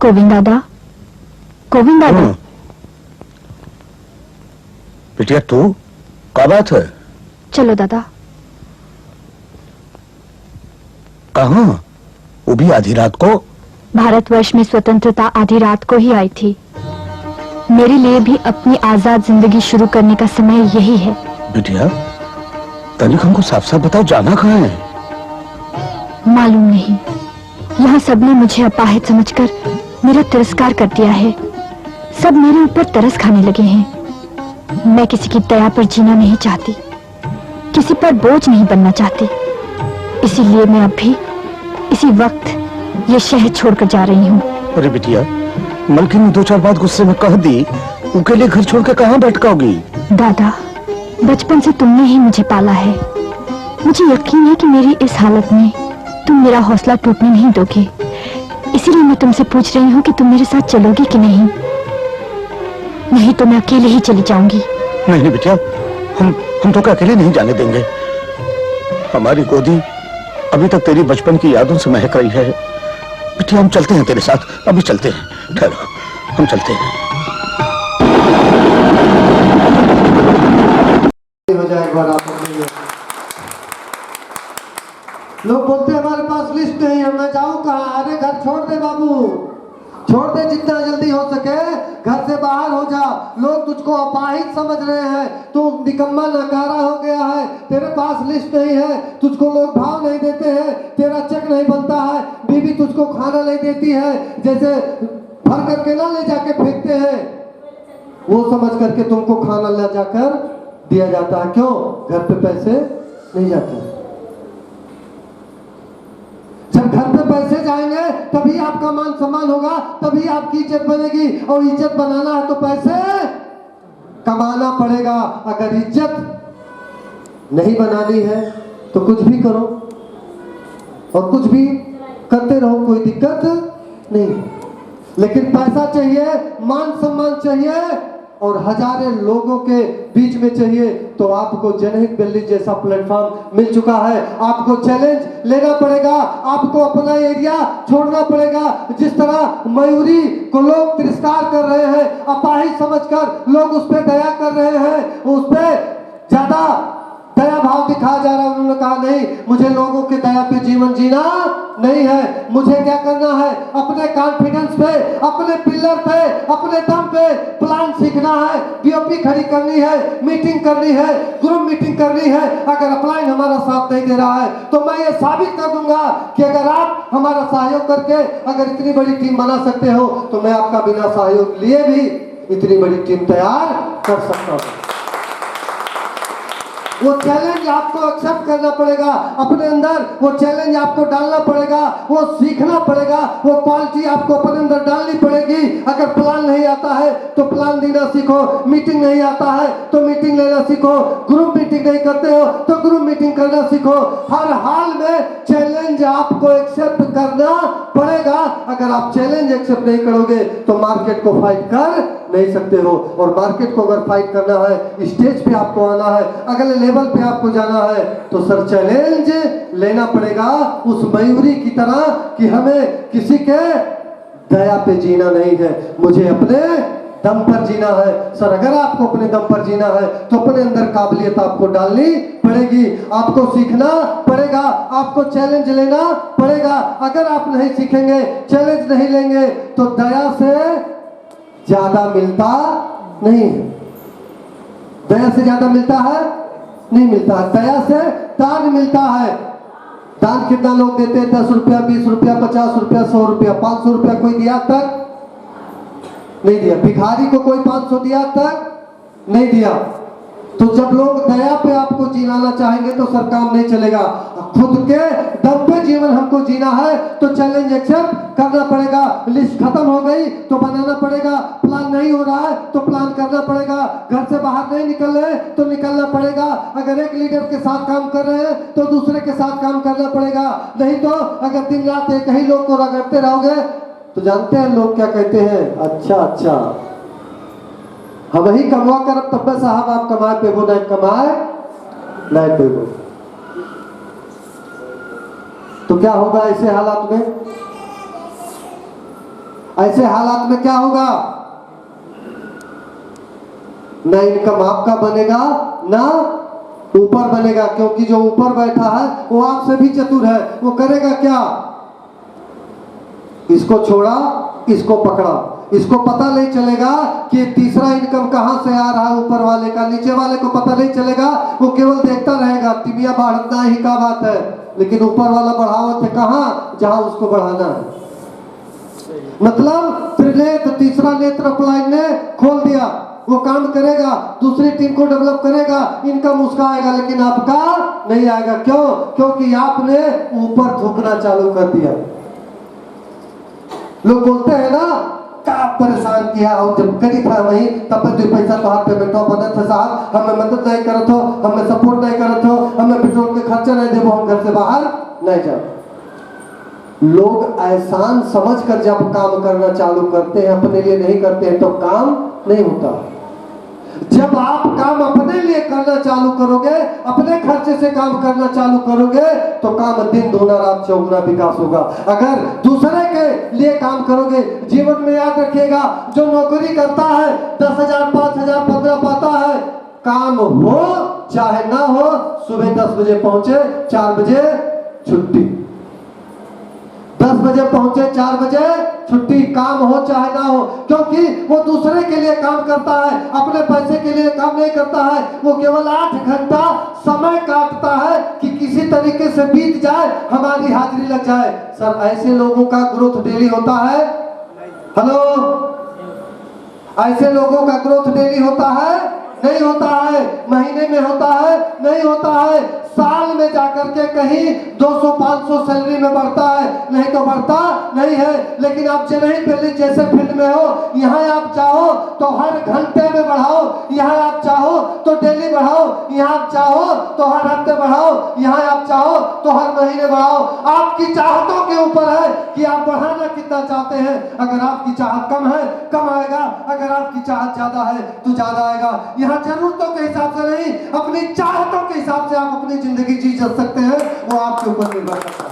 गोविंद दादा, गोविंद दादा। बिटिया तू क्या बात है? चलो दादा। कहाँ? वो भी आधी रात को? भारतवर्ष में स्वतंत्रता आधी रात को ही आई थी। मेरे लिए भी अपनी आजाद जिंदगी शुरू करने का समय यही है। बिटिया तनिक हमको साफ साफ बताओ, जाना कहाँ है? मालूम नहीं। यहाँ सबने मुझे अपाहिज समझकर मेरा तिरस्कार कर दिया है। सब मेरे ऊपर तरस खाने लगे हैं। मैं किसी की दया पर जीना नहीं चाहती, किसी पर बोझ नहीं बनना चाहती। इसीलिए मैं अब भी इसी वक्त ये शहर छोड़कर जा रही हूँ। अरे बिटिया, मलकिन ने 2-4 बात गुस्से में कह दी, उनके लिए घर छोड़कर कहाँ भटकाओगी? दादा, बचपन से तुमने ही मुझे पाला है। मुझे यकीन है कि मेरी इस हालत में तुम मेरा हौसला टूटने नहीं दोगे। इसीलिए मैं तुमसे पूछ रही हूँ कि तुम मेरे साथ चलोगी कि नहीं? नहीं तो मैं अकेले ही चली जाऊंगी। नहीं नहीं बिटिया, हम तो अकेले नहीं जाने देंगे। हमारी गोदी अभी तक तेरी बचपन की यादों से महक रही है। बिटिया हम चलते हैं तेरे साथ, अभी चलते हैं। ठहरो, हम चलते हैं। हो जाएगा लोग बोलते हैं हमारे पास लिस्ट नहीं है, मैं जाऊं कहाँ? अरे घर छोड़ दे बाबू, छोड़ दे, जितना जल्दी हो सके घर से बाहर हो जा। लोग तुझको अपाहिज समझ रहे हैं, तू निकम्मा नकारा हो गया है। तेरे पास लिस्ट नहीं है, तुझको लोग भाव नहीं देते हैं, तेरा चेक नहीं बनता है, बीवी तुझको खाना नहीं देती है, जैसे भर करके ना ले जाके फेंकते हैं, वो समझ करके तुमको खाना ले जाकर दिया जाता है। क्यों? घर पे पैसे नहीं जाते। जब घर पे पैसे जाएंगे तभी आपका मान सम्मान होगा, तभी आपकी इज्जत बनेगी। और इज्जत बनाना है तो पैसे कमाना पड़ेगा। अगर इज्जत नहीं बनानी है तो कुछ भी करो और कुछ भी करते रहो, कोई दिक्कत नहीं। लेकिन पैसा चाहिए, मान सम्मान चाहिए और हजारों लोगों के बीच में चाहिए, तो आपको जनहित दिल्ली जैसा प्लेटफॉर्म मिल चुका है। आपको चैलेंज लेना पड़ेगा, आपको अपना एरिया छोड़ना पड़ेगा। जिस तरह मयूरी को लोग तिरस्कार कर रहे हैं, अपाहिज समझकर लोग उस पर दया कर रहे हैं, उस पर ज्यादा दया भाव दिखाया जा रहा है। उन्होंने कहा नहीं, मुझे लोगों के दया पे जीवन जीना नहीं है। मुझे क्या करना है? अपने कॉन्फिडेंस पे, अपने पिलर पे, अपने दम पे प्लान सीखना है, बीओपी खड़ी करनी है, मीटिंग करनी है, ग्रुप मीटिंग करनी है। अगर अपलाइन हमारा साथ नहीं दे रहा है तो मैं ये साबित कर दूंगा कि अगर आप हमारा सहयोग करके अगर इतनी बड़ी टीम बना सकते हो तो मैं आपका बिना सहयोग लिए भी इतनी बड़ी टीम तैयार कर सकता हूँ। वो चैलेंज आपको एक्सेप्ट करना पड़ेगा, अपने अंदर वो चैलेंज आपको डालना पड़ेगा, वो सीखना पड़ेगा, वो क्वालिटी आपको अपने अंदर डालनी पड़ेगी। अगर प्लान नहीं आता है तो प्लान देना सीखो, मीटिंग नहीं आता है तो मीटिंग लेना सीखो, ग्रुप मीटिंग नहीं करते हो तो ग्रुप मीटिंग करना सीखो। हर हाल में चैलेंज आपको एक्सेप्ट करना पड़ेगा। अगर आप चैलेंज एक्सेप्ट नहीं करोगे तो मार्केट को फाइट कर नहीं सकते हो। और मार्केट को अगर फाइट करना है, स्टेज पे आपको आना है, अगले लेवल पे आपको जाना है, तो सर चैलेंज लेना पड़ेगा उस मयूरी की तरह कि हमें किसी के दया पे जीना नहीं है, मुझे अपने दम पर जीना है। सर अगर आपको अपने दम पर जीना है तो अपने अंदर काबिलियत आपको डालनी पड़ेगी, आपको सीखना पड़ेगा, आपको चैलेंज लेना पड़ेगा। अगर आप नहीं सीखेंगे, चैलेंज नहीं लेंगे तो दया से ज्यादा मिलता नहीं। दया से ज्यादा मिलता है? नहीं मिलता। दया से दान मिलता है। दान कितना लोग देते हैं? 10 रुपया, 20 रुपया, 50 रुपया, 100 रुपया, 500 रुपया कोई दिया तक नहीं दिया। भिखारी को कोई 500 दिया तक नहीं दिया। तो जब लोग दया पे आपको जिलाना चाहेंगे तो सर काम नहीं चलेगा। खुद के दम पे जीवन हमको जीना है तो चैलेंज एक्सेप्ट करना पड़ेगा। लिस्ट खत्म हो गई तो बनाना पड़ेगा, प्लान नहीं हो रहा है तो प्लान करना पड़ेगा, घर से बाहर नहीं निकल रहे तो निकलना पड़ेगा। अगर एक लीडर के साथ काम कर रहे हैं तो दूसरे के साथ काम करना पड़ेगा। नहीं तो अगर दिन रात एक ही लोग को रगड़ते रहोगे तो जानते हैं लोग क्या कहते हैं, अच्छा अच्छा हम ही कमवा कर तब साहब आप कमाए पे वो नहीं कमाए नहीं पे वो। तो क्या होगा ऐसे हालात में? ऐसे हालात में क्या होगा, ना इनकम आपका बनेगा ना ऊपर बनेगा, क्योंकि जो ऊपर बैठा है वो आपसे भी चतुर है। वो करेगा क्या, इसको छोड़ा, इसको पकड़ा, इसको पता नहीं चलेगा कि तीसरा इनकम कहां से आ रहा है ऊपर वाले का, नीचे वाले को पता नहीं चलेगा। वो केवल देखता रहेगा, टिबिया बढ़ना ही का बात है, लेकिन ऊपर वाला बढ़ावत है कहां, जहां उसको बढ़ाना है। मतलब त्रिनेत्र, तीसरा नेत्र अपलाइन ने खोल दिया, वो काम करेगा, दूसरी टीम को डेवलप करेगा, इनकम उसका आएगा, लेकिन आपका नहीं आएगा। क्यों? क्योंकि आपने ऊपर थूकना चालू कर दिया। लोग बोलते हैं ना, क्या परेशान किया, और जब गरीब था वही तब पे 2 पैसा तो हाथ पे बैठो बने थे साहब, हमें मदद नहीं करत हो, हमें सपोर्ट नहीं करत हो, हमें पेट्रोल के खर्चा नहीं देवो, हम घर से बाहर नहीं जाओ। लोग एहसान समझकर जब काम करना चालू करते हैं, अपने लिए नहीं करते हैं, तो काम नहीं होता। जब आप काम अपने लिए करना चालू करोगे, अपने खर्चे से काम करना चालू करोगे, तो काम दिन दूना रात चौगुना विकास होगा। अगर दूसरे के लिए काम करोगे, जीवन में याद रखिएगा, जो नौकरी करता है 10,000 5,000 15 पाता है, काम हो चाहे ना हो, सुबह 10 बजे पहुंचे, 4 बजे छुट्टी, 10 बजे पहुंचे, 4 बजे छुट्टी, काम हो चाहे ना हो, क्योंकि वो दूसरे के लिए काम करता है, अपने पैसे के लिए काम नहीं करता है। वो केवल 8 घंटा समय काटता है कि किसी तरीके से बीत जाए, हमारी हाजिरी लग जाए। सर, ऐसे लोगों का ग्रोथ डेली होता है? हेलो, ऐसे लोगों का ग्रोथ डेली होता है? नहीं होता है। महीने में होता है? नहीं होता है। साल में जाकर के कहीं 200-500 सैलरी में बढ़ता है, नहीं तो बढ़ता नहीं है। लेकिन आप चेन्नई दिल्ली जैसे फील्ड में हो, यहाँ आप चाहो तो हर घंटे में बढ़ाओ, यहाँ आप चाहो तो डेली बढ़ाओ, यहाँ आप चाहो तो हर हफ्ते बढ़ाओ, यहाँ आप चाहो तो हर महीने बढ़ाओ। आपकी चाहतों के ऊपर है कि आप बढ़ाना कितना चाहते हैं। अगर आपकी चाहत कम है, कम आएगा, अगर आपकी चाहत ज्यादा है तो ज्यादा आएगा। यहाँ जरूरतों के हिसाब से नहीं, अपनी चाहतों के हिसाब से आप अपनी जिंदगी जी सकते हैं, वो आपके ऊपर निर्भर करता है।